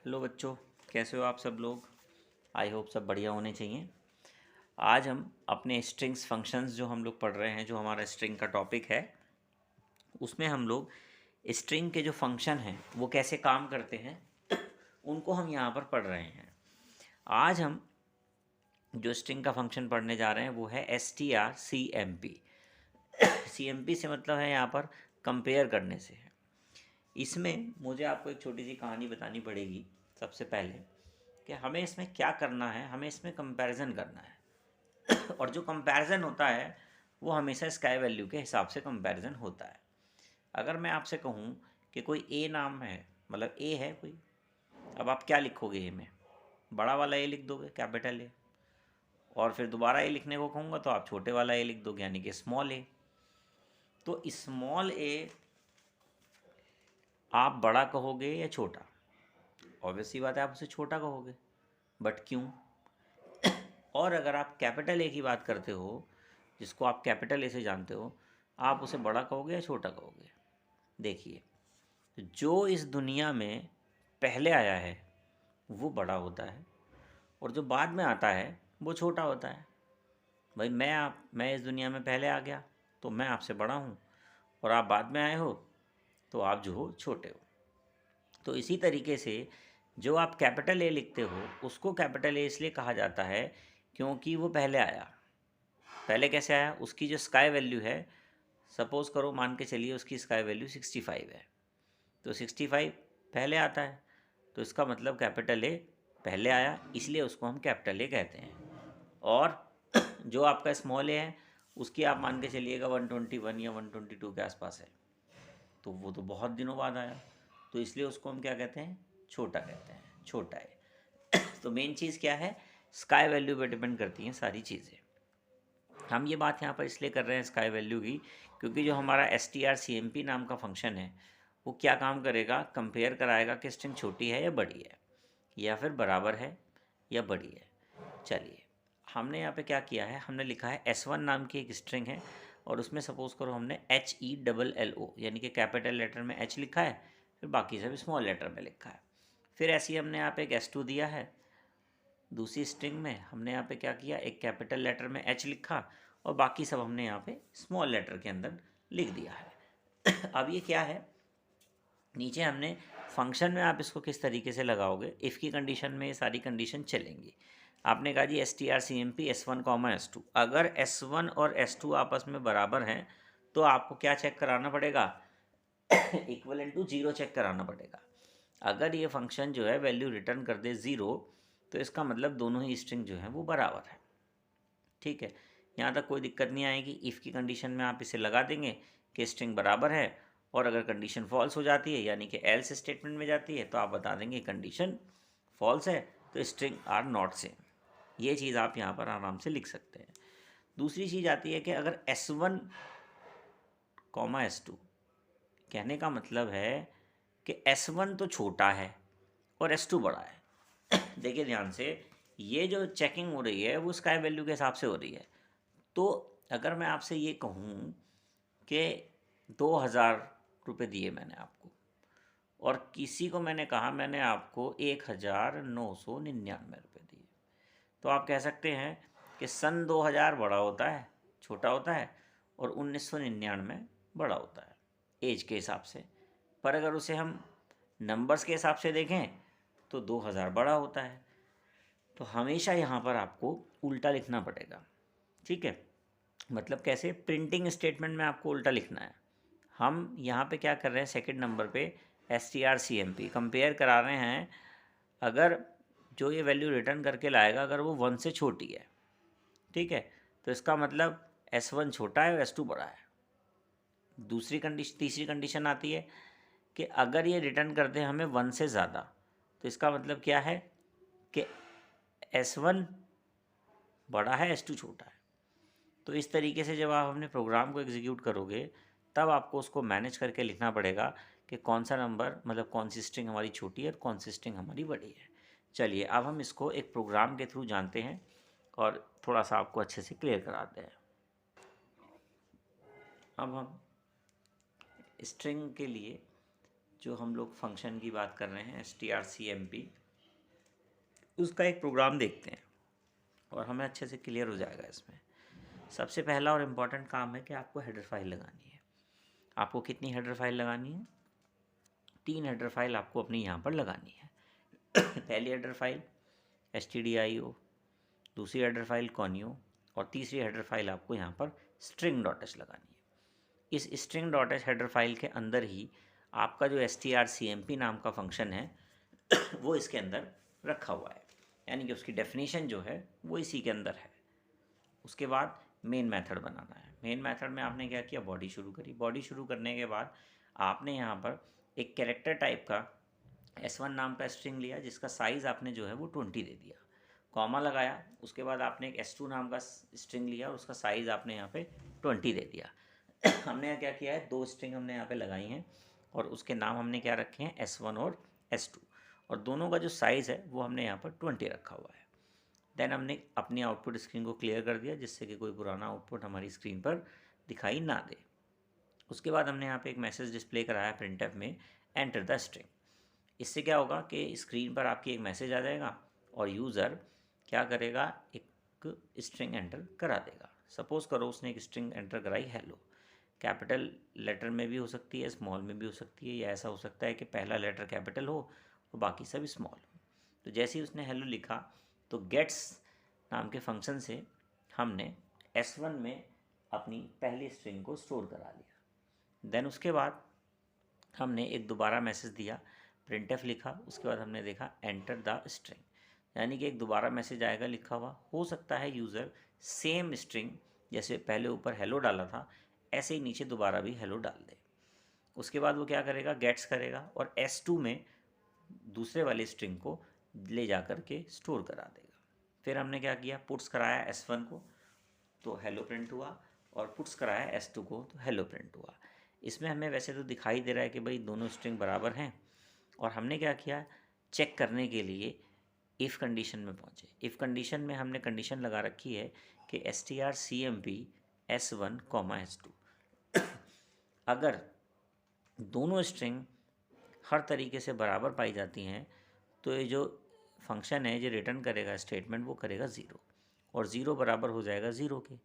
Hello बच्चों, कैसे हो आप सब लोग। आई होप सब बढ़िया होने चाहिए। आज हम अपने स्ट्रिंग्स फंक्शंस जो हम लोग पढ़ रहे हैं, जो हमारा स्ट्रिंग का टॉपिक है, उसमें हम लोग स्ट्रिंग के जो फंक्शन हैं वो कैसे काम करते हैं उनको हम यहाँ पर पढ़ रहे हैं। आज हम जो स्ट्रिंग का फंक्शन पढ़ने जा रहे हैं वो है strcmp। cmp से मतलब है यहाँ पर कंपेयर करने से है। इसमें मुझे आपको एक छोटी सी कहानी बतानी पड़ेगी सबसे पहले कि हमें इसमें क्या करना है। हमें इसमें कंपैरिजन करना है और जो कंपैरिजन होता है वो हमेशा स्काई वैल्यू के हिसाब से कंपैरिजन होता है। अगर मैं आपसे कहूँ कि कोई ए नाम है, मतलब ए है कोई, अब आप क्या लिखोगे ए में? बड़ा वाला ए लिख दोगे, कैपिटल ए, और फिर दोबारा ए लिखने को कहूँगा तो आप छोटे वाला ए लिख दोगे, यानी कि स्मॉल ए। तो स्मॉल ए आप बड़ा कहोगे या छोटा? ऑब्वियस सी बात है, आप उसे छोटा कहोगे, बट क्यों? और अगर आप कैपिटल ए की बात करते हो, जिसको आप कैपिटल ए से जानते हो, आप उसे बड़ा कहोगे या छोटा कहोगे? देखिए, जो इस दुनिया में पहले आया है वो बड़ा होता है और जो बाद में आता है वो छोटा होता है। भाई मैं इस दुनिया में पहले आ गया तो मैं आपसे बड़ा हूँ, और आप बाद में आए हो तो आप जो हो छोटे हो। तो इसी तरीके से जो आप कैपिटल ए लिखते हो उसको कैपिटल ए इसलिए कहा जाता है क्योंकि वो पहले आया। पहले कैसे आया? उसकी जो स्काई वैल्यू है, सपोज़ करो, मान के चलिए उसकी स्काई वैल्यू 65 है, तो 65 पहले आता है, तो इसका मतलब कैपिटल ए पहले आया, इसलिए उसको हम कैपिटल ए कहते हैं। और जो आपका स्मॉल ए है उसकी आप मान के चलिएगा 121 या 122 के आसपास है, तो वो तो बहुत दिनों बाद आया, तो इसलिए उसको हम क्या कहते हैं? छोटा कहते हैं, छोटा है। तो मेन चीज़ क्या है? स्काई वैल्यू पे डिपेंड करती हैं सारी चीज़ें। हम ये बात यहाँ पर इसलिए कर रहे हैं स्काई वैल्यू की, क्योंकि जो हमारा strcmp नाम का फंक्शन है वो क्या काम करेगा? कंपेयर कराएगा कि स्ट्रिंग छोटी है या बड़ी है, या फिर बराबर है या बड़ी है। चलिए, हमने यहाँ पे क्या किया है, हमने लिखा है S1 नाम की एक स्ट्रिंग है, और उसमें सपोज़ करो हमने HELLO यानी कि कैपिटल लेटर में H लिखा है, फिर बाकी सब स्मॉल लेटर में लिखा है। फिर ऐसे ही हमने यहाँ पे एक S2 दिया है। दूसरी स्ट्रिंग में हमने यहाँ पे क्या किया, एक कैपिटल लेटर में H लिखा और बाकी सब हमने यहाँ पे स्मॉल लेटर के अंदर लिख दिया है। अब ये क्या है, नीचे हमने फंक्शन में आप इसको किस तरीके से लगाओगे, इफ़ की कंडीशन में ये सारी कंडीशन चलेंगी। आपने कहा जी strcmp S1 कॉमा S2, अगर S1 और S2 आपस में बराबर हैं तो आपको क्या चेक कराना पड़ेगा? इक्वल टू ज़ीरो चेक कराना पड़ेगा। अगर ये फंक्शन जो है वैल्यू रिटर्न कर दे ज़ीरो, तो इसका मतलब दोनों ही स्ट्रिंग जो है वो बराबर है। ठीक है, यहाँ तक कोई दिक्कत नहीं आएगी। इफ़ की कंडीशन में आप इसे लगा देंगे कि स्ट्रिंग बराबर है, और अगर कंडीशन फॉल्स हो जाती है यानी कि एल्स स्टेटमेंट में जाती है तो आप बता देंगे कंडीशन फॉल्स है, तो स्ट्रिंग आर नॉट सेम। ये चीज़ आप यहाँ पर आराम से लिख सकते हैं। दूसरी चीज़ आती है कि अगर S1 कॉमा S2, कहने का मतलब है कि S1 तो छोटा है और S2 बड़ा है। देखिए ध्यान से, ये जो चेकिंग हो रही है वो स्काई वैल्यू के हिसाब से हो रही है। तो अगर मैं आपसे ये कहूँ कि 2,000 रुपये दिए मैंने आपको, और किसी को मैंने कहा मैंने आपको 1,999 रुपये दिए, तो आप कह सकते हैं कि सन 2000 बड़ा होता है, छोटा होता है, और 1999 बड़ा होता है एज के हिसाब से। पर अगर उसे हम नंबर्स के हिसाब से देखें तो 2000 बड़ा होता है। तो हमेशा यहाँ पर आपको उल्टा लिखना पड़ेगा। ठीक है, मतलब कैसे? प्रिंटिंग स्टेटमेंट में आपको उल्टा लिखना है। हम यहाँ पे क्या कर रहे हैं, सेकंड नंबर पे strcmp कंपेयर करा रहे हैं। अगर जो ये वैल्यू रिटर्न करके लाएगा अगर वो 1 से छोटी है, ठीक है, तो इसका मतलब S1 छोटा है और S2 बड़ा है। तीसरी कंडीशन आती है कि अगर ये रिटर्न करते हैं हमें 1 से ज़्यादा, तो इसका मतलब क्या है कि S1 बड़ा है, S2 छोटा है। तो इस तरीके से जब आप अपने प्रोग्राम को एग्जीक्यूट करोगे तब आपको उसको मैनेज करके लिखना पड़ेगा कि कौन सा नंबर, मतलब कौन सी स्ट्रिंग हमारी छोटी है और कौन सी स्ट्रिंग हमारी बड़ी है। चलिए अब हम इसको एक प्रोग्राम के थ्रू जानते हैं और थोड़ा सा आपको अच्छे से क्लियर कराते हैं। अब हम स्ट्रिंग के लिए जो हम लोग फंक्शन की बात कर रहे हैं strcmp, उसका एक प्रोग्राम देखते हैं और हमें अच्छे से क्लियर हो जाएगा। इसमें सबसे पहला और इम्पॉर्टेंट काम है कि आपको हेडर फाइल लगानी है। आपको कितनी हेडर फाइल लगानी है? 3 हेडर फाइल आपको अपनी यहाँ पर लगानी है। पहली हेडर फाइल stdio, दूसरी हेडर फाइल conio और तीसरी हेडर फाइल आपको यहाँ पर string.h लगानी है। इस string.h हेडर फाइल के अंदर ही आपका जो strcmp नाम का फंक्शन है वो इसके अंदर रखा हुआ है, यानी कि उसकी डेफिनेशन जो है वो इसी के अंदर है। उसके बाद मेन मेथड बनाना है। मेन मेथड में आपने क्या किया? बॉडी शुरू करी। बॉडी शुरू करने के बाद आपने यहाँ पर एक कैरेक्टर टाइप का S1 नाम का स्ट्रिंग लिया, जिसका साइज़ आपने जो है वो 20 दे दिया, कॉमा लगाया। उसके बाद आपने एक S2 नाम का स्ट्रिंग लिया और उसका साइज़ आपने यहाँ पे 20 दे दिया। हमने यहाँ क्या किया है? 2 स्ट्रिंग हमने यहाँ पे लगाई हैं और उसके नाम हमने क्या रखे हैं? S1 और S2, और दोनों का जो साइज़ है वो हमने यहाँ पर 20 रखा हुआ है। देन हमने अपनी आउटपुट स्क्रीन को क्लियर कर दिया, जिससे कि कोई पुराना आउटपुट हमारी स्क्रीन पर दिखाई ना दे। उसके बाद हमने यहाँ पे एक मैसेज डिस्प्ले कराया printf में, एंटर द स्ट्रिंग। इससे क्या होगा कि स्क्रीन पर आपकी एक मैसेज आ जाएगा और यूज़र क्या करेगा? एक स्ट्रिंग एंटर करा देगा। सपोज़ करो उसने एक स्ट्रिंग एंटर कराई हेलो। कैपिटल लेटर में भी हो सकती है, स्मॉल में भी हो सकती है, या ऐसा हो सकता है कि पहला लेटर कैपिटल हो और बाकी सब स्मॉल हो। तो जैसे ही उसने हेलो लिखा तो गेट्स नाम के फंक्शन से हमने S1 में अपनी पहली स्ट्रिंग को स्टोर करा लिया। देन उसके बाद हमने एक दोबारा मैसेज दिया, printf लिखा। उसके बाद हमने देखा एंटर द स्ट्रिंग, यानी कि एक दोबारा मैसेज आएगा लिखा हुआ। हो सकता है यूज़र सेम स्ट्रिंग, जैसे पहले ऊपर हेलो डाला था, ऐसे ही नीचे दोबारा भी हेलो डाल दे। उसके बाद वो क्या करेगा? गेट्स करेगा और S2 में दूसरे वाली स्ट्रिंग को ले जा कर के स्टोर करा देगा। फिर हमने क्या किया? पुट्स कराया S1 को तो हेलो प्रिंट हुआ, और पुट्स कराया S2 को तो हेलो प्रिंट हुआ। इसमें हमें वैसे तो दिखाई दे रहा है कि भाई दोनों स्ट्रिंग बराबर हैं, और हमने क्या किया? चेक करने के लिए इफ़ कंडीशन में पहुँचे। इफ़ कंडीशन में हमने कंडीशन लगा रखी है कि strcmp S1, S2 अगर दोनों स्ट्रिंग हर तरीके से बराबर पाई जाती हैं तो ये जो फंक्शन है जो रिटर्न करेगा स्टेटमेंट, वो करेगा 0, और 0 बराबर हो जाएगा 0 के।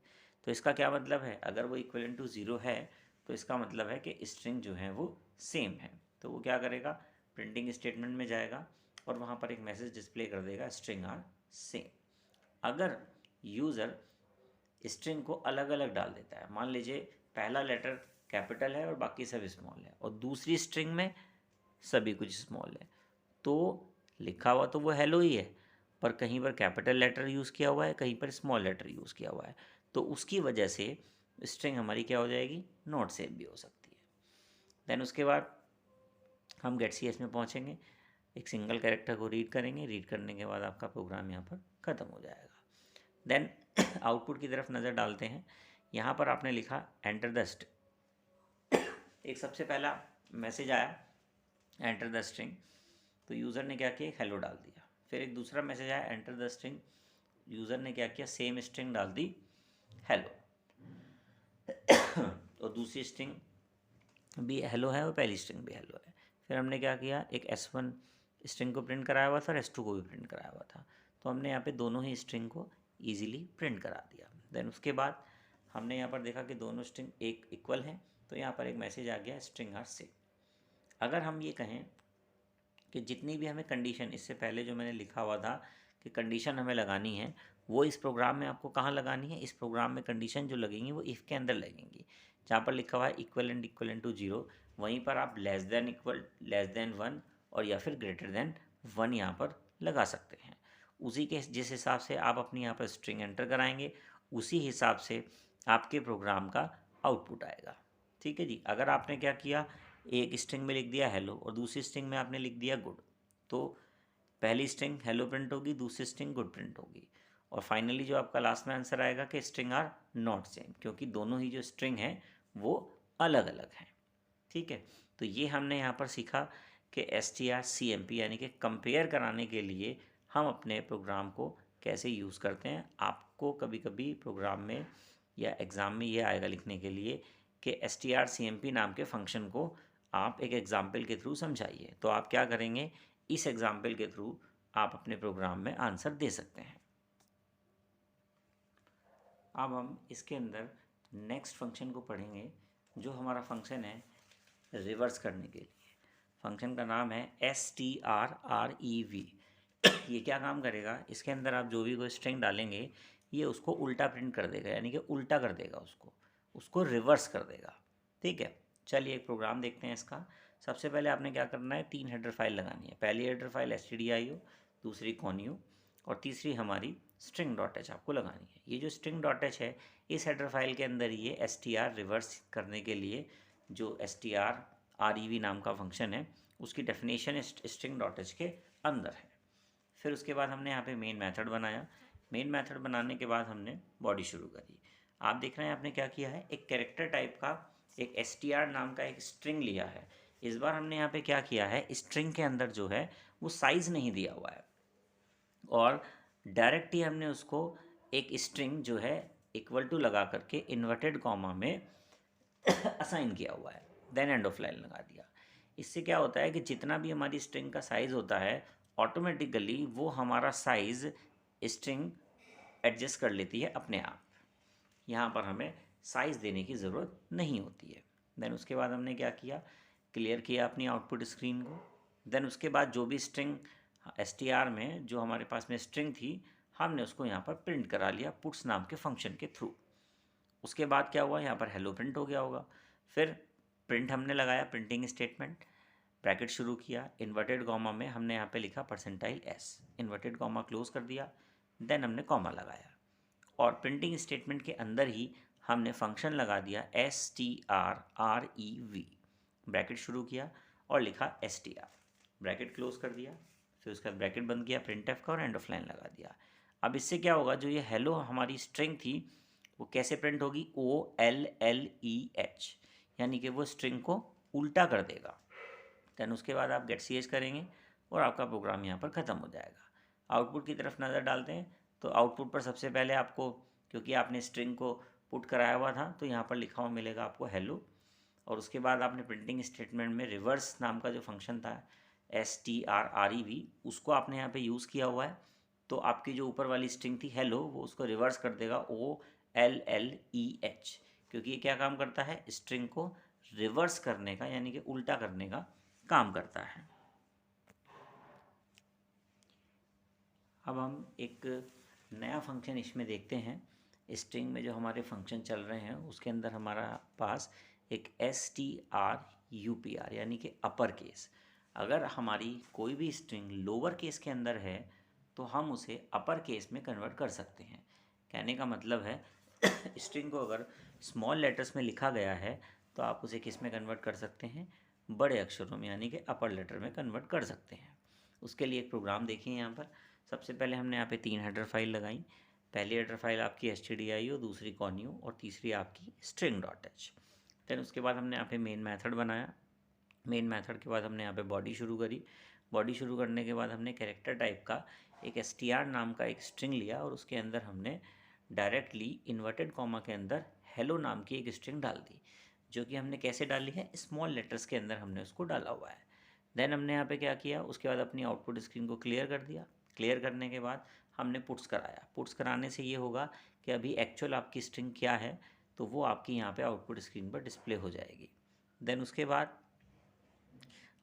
तो इसका क्या मतलब है? अगर वो इक्वलेंट टू 0 है तो इसका मतलब है कि स्ट्रिंग जो है वो सेम है। तो वो क्या करेगा? प्रिंटिंग स्टेटमेंट में जाएगा और वहाँ पर एक मैसेज डिस्प्ले कर देगा, स्ट्रिंग आर सेम। अगर यूज़र स्ट्रिंग को अलग अलग डाल देता है, मान लीजिए पहला लेटर कैपिटल है और बाकी सब स्मॉल है, और दूसरी स्ट्रिंग में सभी कुछ स्मॉल है, तो लिखा हुआ तो वो हेलो ही है, पर कहीं पर कैपिटल लेटर यूज़ किया हुआ है, कहीं पर स्मॉल लेटर यूज़ किया हुआ है, तो उसकी वजह से स्ट्रिंग हमारी क्या हो जाएगी? नॉट सेम भी हो सकती है। देन उसके बाद हम गेट cs में पहुँचेंगे, एक सिंगल कैरेक्टर को रीड करेंगे। रीड करने के बाद आपका प्रोग्राम यहाँ पर ख़त्म हो जाएगा। देन आउटपुट की तरफ नज़र डालते हैं। यहाँ पर आपने लिखा एंटर द स्ट्रिंग। एक सबसे पहला मैसेज आया एंटर द स्ट्रिंग, तो यूज़र ने क्या किया? हेलो डाल दिया। फिर एक दूसरा मैसेज आया एंटर द स्ट्रिंग, यूज़र ने क्या किया? सेम स्ट्रिंग डाल दी, हेलो। और दूसरी स्ट्रिंग भी हेलो है और पहली स्ट्रिंग भी हेलो है। फिर हमने क्या किया? एक S1 स्ट्रिंग को प्रिंट कराया हुआ था और S2 को भी प्रिंट कराया हुआ था, तो हमने यहाँ पे दोनों ही स्ट्रिंग को ईजिली प्रिंट करा दिया। देन उसके बाद हमने यहाँ पर देखा कि दोनों स्ट्रिंग एक इक्वल हैं, तो यहाँ पर एक मैसेज आ गया, स्ट्रिंग आर सेम। अगर हम ये कहें कि जितनी भी हमें कंडीशन, इससे पहले जो मैंने लिखा हुआ था कि कंडीशन हमें लगानी है, वो इस प्रोग्राम में आपको कहाँ लगानी है? इस प्रोग्राम में कंडीशन जो लगेंगी वो इफ़ के अंदर लगेंगी। जहाँ पर लिखा हुआ है इक्वल टू 0, वहीं पर आप लेस देन 1 और या फिर ग्रेटर देन 1 यहाँ पर लगा सकते हैं। उसी के जिस हिसाब से आप अपनी यहाँ पर स्ट्रिंग एंटर कराएंगे, उसी हिसाब से आपके प्रोग्राम का आउटपुट आएगा। ठीक है जी। अगर आपने क्या किया? एक स्ट्रिंग में लिख दिया हेलो और दूसरी स्ट्रिंग में आपने लिख दिया गुड, तो पहली स्ट्रिंग हेलो प्रिंट होगी, दूसरी स्ट्रिंग गुड प्रिंट होगी, और फाइनली जो आपका लास्ट में आंसर आएगा कि स्ट्रिंग आर नॉट सेम, क्योंकि दोनों ही जो स्ट्रिंग हैं वो अलग अलग हैं। ठीक है। तो ये हमने यहाँ पर सीखा कि strcmp यानी कि कंपेयर कराने के लिए हम अपने प्रोग्राम को कैसे यूज़ करते हैं। आपको कभी कभी प्रोग्राम में या एग्ज़ाम में ये आएगा लिखने के लिए कि strcmp नाम के फंक्शन को आप एक एग्जाम्पल के थ्रू समझाइए। तो आप क्या करेंगे, इस एग्जाम्पल के थ्रू आप अपने प्रोग्राम में आंसर दे सकते हैं। अब हम इसके अंदर नेक्स्ट फंक्शन को पढ़ेंगे, जो हमारा फंक्शन है रिवर्स करने के लिए। फंक्शन का नाम है strrev। ये क्या काम करेगा, इसके अंदर आप जो भी कोई स्ट्रिंग डालेंगे ये उसको उल्टा प्रिंट कर देगा, यानी कि उल्टा कर देगा, उसको रिवर्स कर देगा। ठीक है, चलिए एक प्रोग्राम देखते हैं इसका। सबसे पहले आपने क्या करना है, 3 हेडर फाइल लगानी है। पहली हेडर फाइल stdio, दूसरी conio और तीसरी हमारी string.h आपको लगानी है। ये जो string.h है, इस हेडर फाइल के अंदर ये str रिवर्स करने के लिए जो strrev नाम का फंक्शन है उसकी डेफिनेशन string.h के अंदर है। फिर उसके बाद हमने यहाँ पे मेन मेथड बनाया। मेन मेथड बनाने के बाद हमने बॉडी शुरू करी। आप देख रहे हैं आपने क्या किया है, एक कैरेक्टर टाइप का एक str नाम का एक स्ट्रिंग लिया है। इस बार हमने यहाँ पे क्या किया है, स्ट्रिंग के अंदर जो है वो साइज़ नहीं दिया हुआ है और डायरेक्ट ही हमने उसको एक स्ट्रिंग जो है इक्वल टू लगा करके इन्वर्टेड कॉमा में असाइन किया हुआ है, देन एंड ऑफ लाइन लगा दिया। इससे क्या होता है कि जितना भी हमारी स्ट्रिंग का साइज़ होता है ऑटोमेटिकली वो हमारा साइज़ स्ट्रिंग एडजस्ट कर लेती है अपने आप। यहाँ पर हमें साइज़ देने की ज़रूरत नहीं होती है। देन उसके बाद हमने क्या किया, क्लियर किया अपनी आउटपुट स्क्रीन को। देन उसके बाद जो भी स्ट्रिंग str में जो हमारे पास में स्ट्रिंग थी हमने उसको यहाँ पर प्रिंट करा लिया पुट्स नाम के फंक्शन के थ्रू। उसके बाद क्या हुआ, यहाँ पर हेलो प्रिंट हो गया होगा। फिर प्रिंट हमने लगाया, प्रिंटिंग स्टेटमेंट, ब्रैकेट शुरू किया, इन्वर्टेड कॉमा में हमने यहाँ पे लिखा %s, इन्वर्टेड कॉमा क्लोज कर दिया, देन हमने कॉमा लगाया और प्रिंटिंग स्टेटमेंट के अंदर ही हमने फंक्शन लगा दिया strrev, ब्रैकेट शुरू किया और लिखा str, ब्रैकेट क्लोज कर दिया, फिर उसका ब्रैकेट बंद किया printf का और एंड ऑफ लाइन लगा दिया। अब इससे क्या होगा, जो ये हेलो हमारी स्ट्रिंग थी वो कैसे प्रिंट होगी, OLLEH, यानी कि वो स्ट्रिंग को उल्टा कर देगा। देन उसके बाद आप गेट ch करेंगे और आपका प्रोग्राम यहाँ पर ख़त्म हो जाएगा। आउटपुट की तरफ नज़र डालते हैं तो आउटपुट पर सबसे पहले आपको, क्योंकि आपने स्ट्रिंग को पुट कराया हुआ था तो यहाँ पर लिखा हुआ मिलेगा आपको हेलो, और उसके बाद आपने प्रिंटिंग स्टेटमेंट में रिवर्स नाम का जो फंक्शन था strrev उसको आपने यहाँ पे यूज़ किया हुआ है। तो आपकी जो ऊपर वाली स्ट्रिंग थी हेलो वो उसको रिवर्स कर देगा OLLEH, क्योंकि ये क्या काम करता है, स्ट्रिंग को रिवर्स करने का यानी कि उल्टा करने का काम करता है। अब हम एक नया फंक्शन इसमें देखते हैं। स्ट्रिंग में जो हमारे फंक्शन चल रहे हैं उसके अंदर हमारा पास एक strupr यानी कि अपर केस। अगर हमारी कोई भी स्ट्रिंग लोअर केस के अंदर है तो हम उसे अपर केस में कन्वर्ट कर सकते हैं। कहने का मतलब है स्ट्रिंग को अगर स्मॉल लेटर्स में लिखा गया है तो आप उसे किस में कन्वर्ट कर सकते हैं, बड़े अक्षरों में यानी कि अपर लेटर में कन्वर्ट कर सकते हैं। उसके लिए एक प्रोग्राम देखिए यहाँ पर। सबसे पहले हमने यहाँ पे 3 हेडर फाइल लगाई। पहली हेडर फाइल आपकी stdio, दूसरी conio और तीसरी आपकी string.h। देन उसके बाद हमने यहाँ पे मेन मेथड बनाया। मेन मेथड के बाद हमने यहाँ पे बॉडी शुरू करी। बॉडी शुरू करने के बाद हमने कैरेक्टर टाइप का एक str नाम का एक स्ट्रिंग लिया और उसके अंदर हमने डायरेक्टली इन्वर्टेड कॉमा के अंदर हेलो नाम की एक स्ट्रिंग डाल दी, जो कि हमने कैसे डाली है, स्मॉल लेटर्स के अंदर हमने उसको डाला हुआ है। देन हमने यहाँ पे क्या किया, उसके बाद अपनी आउटपुट स्क्रीन को क्लियर कर दिया। क्लियर करने के बाद हमने पुट्स कराया। पुट्स कराने से ये होगा कि अभी एक्चुअल आपकी स्ट्रिंग क्या है तो वो आपकी यहाँ पे आउटपुट स्क्रीन पर डिस्प्ले हो जाएगी। देन उसके बाद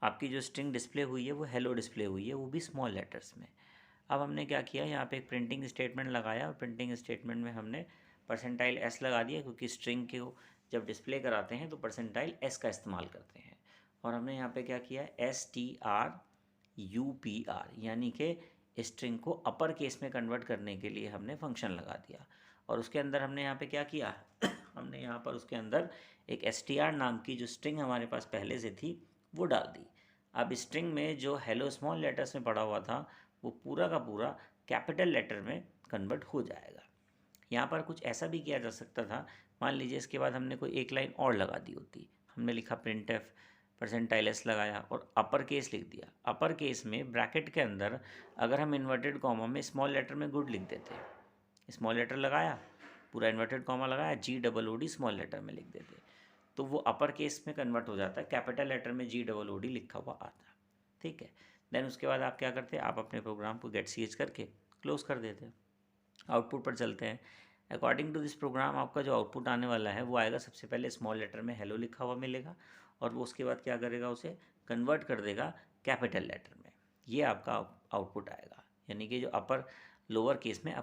आपकी जो स्ट्रिंग डिस्प्ले हुई है वो हेलो डिस्प्ले हुई है, वो भी स्मॉल लेटर्स में। अब हमने क्या किया, यहाँ पे एक प्रिंटिंग स्टेटमेंट लगाया और प्रिंटिंग स्टेटमेंट में हमने %s लगा दिया, क्योंकि स्ट्रिंग को जब डिस्प्ले कराते हैं तो %s का इस्तेमाल करते हैं। और हमने यहाँ पे क्या किया, strupr यानी कि स्ट्रिंग को अपर केस में कन्वर्ट करने के लिए हमने फंक्शन लगा दिया। और उसके अंदर हमने यहाँ पे क्या किया हमने यहाँ पर उसके अंदर एक str नाम की जो स्ट्रिंग हमारे पास पहले से थी वो डाल दी। अब स्ट्रिंग में जो हेलो स्मॉल लेटर्स में पड़ा हुआ था वो पूरा का पूरा कैपिटल लेटर में कन्वर्ट हो जाएगा। यहाँ पर कुछ ऐसा भी किया जा सकता था, मान लीजिए इसके बाद हमने कोई एक लाइन और लगा दी होती, हमने लिखा printf %s लगाया और अपर केस लिख दिया। अपर केस में ब्रैकेट के अंदर अगर हम इन्वर्टेड कॉमा में स्मॉल लेटर में गुड लिख देते, स्मॉल लेटर लगाया, पूरा इन्वर्टेड कॉमा लगाया, GOOD स्मॉल लेटर में लिख देते, तो वो अपर केस में कन्वर्ट हो जाता है, कैपिटल लेटर में GOOD लिखा हुआ आता है, ठीक है। देन उसके बाद आप क्या करते हैं, आप अपने प्रोग्राम को गेट CH करके क्लोज कर देते हैं। आउटपुट पर चलते हैं। अकॉर्डिंग टू दिस प्रोग्राम आपका जो आउटपुट आने वाला है वो आएगा, सबसे पहले स्मॉल लेटर में हेलो लिखा हुआ मिलेगा, और वो उसके बाद क्या करेगा, उसे कन्वर्ट कर देगा कैपिटल लेटर में। ये आपका आउटपुट आएगा, यानी कि जो अपर लोअर केस में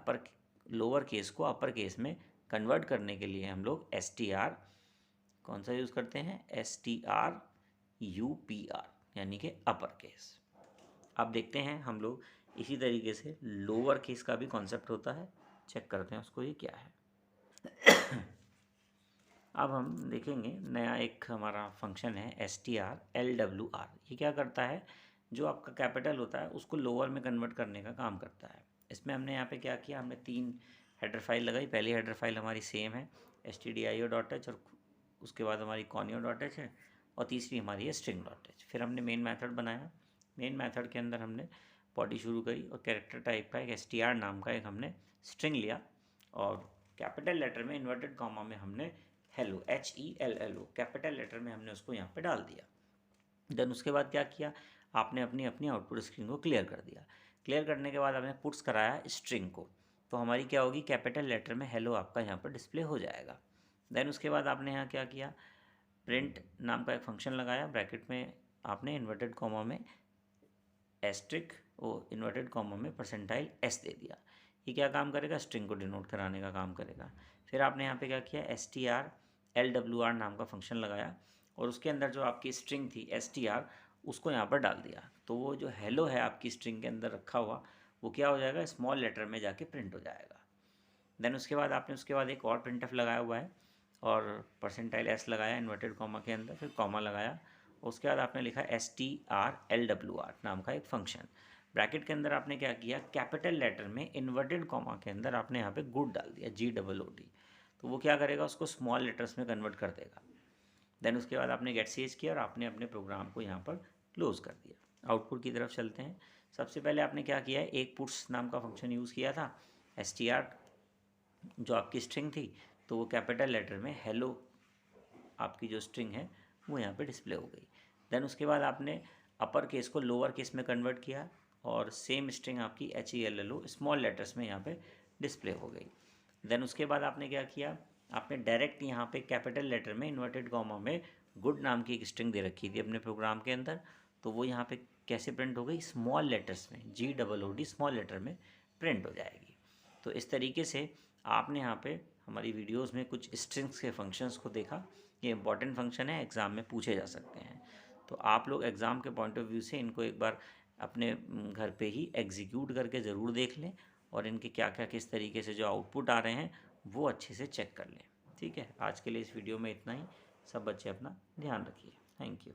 लोअर केस को अपर केस में कन्वर्ट करने के लिए हम लोग STR कौन सा यूज़ करते हैं, STRUPR, यानी कि अपर केस। अब देखते हैं हम लोग इसी तरीके से लोअर केस का भी कॉन्सेप्ट होता है, चेक करते हैं उसको ये क्या है। अब हम देखेंगे नया एक हमारा फंक्शन है STRLWR। ये क्या करता है, जो आपका कैपिटल होता है उसको लोअर में कन्वर्ट करने का काम करता है। इसमें हमने यहाँ पे क्या किया, हमने 3 हेडर फाइल लगाई। पहली हेडर फाइल हमारी सेम है stdio.h, और उसके बाद हमारी conio.h है, और तीसरी हमारी है string.h। फिर हमने मेन मेथड बनाया। मेन मेथड के अंदर हमने बॉडी शुरू करी, और कैरेक्टर टाइप का एक STR नाम का एक हमने स्ट्रिंग लिया, और कैपिटल लेटर में इन्वर्टेड कॉमा में हमने हेलो HELLO कैपिटल लेटर में हमने उसको यहाँ पे डाल दिया। देन उसके बाद क्या किया, आपने अपनी अपनी आउटपुट स्क्रीन को क्लियर कर दिया। क्लियर करने के बाद आपने पुट्स कराया स्ट्रिंग को, तो हमारी क्या होगी, कैपिटल लेटर में हेलो आपका यहाँ पर डिस्प्ले हो जाएगा। देन उसके बाद आपने यहाँ क्या किया, प्रिंट नाम का एक फंक्शन लगाया, ब्रैकेट में आपने इन्वर्टेड कॉमा में एस्ट्रिक और इन्वर्टेड कॉमा में %s दे दिया। ये क्या काम करेगा, स्ट्रिंग को डिनोट कराने का काम करेगा। फिर आपने यहाँ पे क्या किया, STRLWR नाम का फंक्शन लगाया, और उसके अंदर जो आपकी स्ट्रिंग थी STR उसको यहाँ पर डाल दिया। तो वो जो हेलो है आपकी स्ट्रिंग के अंदर रखा हुआ, वो क्या हो जाएगा, स्मॉल लेटर में जाके प्रिंट हो जाएगा। देन उसके बाद आपने उसके बाद एक और प्रिंटफ लगाया हुआ है, और %s लगाया इन्वर्टेड कॉमा के अंदर, फिर कॉमा लगाया, उसके बाद आपने लिखा STRLWR नाम का एक फंक्शन। ब्रैकेट के अंदर आपने क्या किया, कैपिटल लेटर में इन्वर्टेड कॉमा के अंदर आपने यहाँ पे गुड डाल दिया GOOD। तो वो क्या करेगा, उसको स्मॉल लेटर्स में कन्वर्ट कर देगा। देन उसके बाद आपने गेट CH किया, और आपने अपने प्रोग्राम को यहाँ पर क्लोज कर दिया। आउटपुट की तरफ चलते हैं। सबसे पहले आपने क्या किया है, एक पुट्स नाम का फंक्शन यूज़ किया था। STR जो आपकी स्ट्रिंग थी, तो वो कैपिटल लेटर में हेलो आपकी जो स्ट्रिंग है वो यहाँ पे डिस्प्ले हो गई। देन उसके बाद आपने अपर केस को लोअर केस में कन्वर्ट किया, और सेम स्ट्रिंग आपकी HELLO स्मॉल लेटर्स में यहाँ पे डिस्प्ले हो गई। देन उसके बाद आपने क्या किया, आपने डायरेक्ट यहाँ पे कैपिटल लेटर में इन्वर्टेड कॉमा में गुड नाम की एक स्ट्रिंग दे रखी थी अपने प्रोग्राम के अंदर, तो वो यहाँ पे कैसे प्रिंट हो गई, स्मॉल लेटर्स में GOOD स्मॉल लेटर में प्रिंट हो जाएगी। तो इस तरीके से आपने यहाँ पे हमारी वीडियोस में कुछ स्ट्रिंग्स के फंक्शंस को देखा। ये इंपॉर्टेंट फंक्शन है, एग्ज़ाम में पूछे जा सकते हैं। तो आप लोग एग्ज़ाम के पॉइंट ऑफ व्यू से इनको एक बार अपने घर पे ही एग्जीक्यूट करके ज़रूर देख लें, और इनके क्या क्या किस तरीके से जो आउटपुट आ रहे हैं वो अच्छे से चेक कर लें। ठीक है, आज के लिए इस वीडियो में इतना ही। सब बच्चे अपना ध्यान रखिए। Thank you.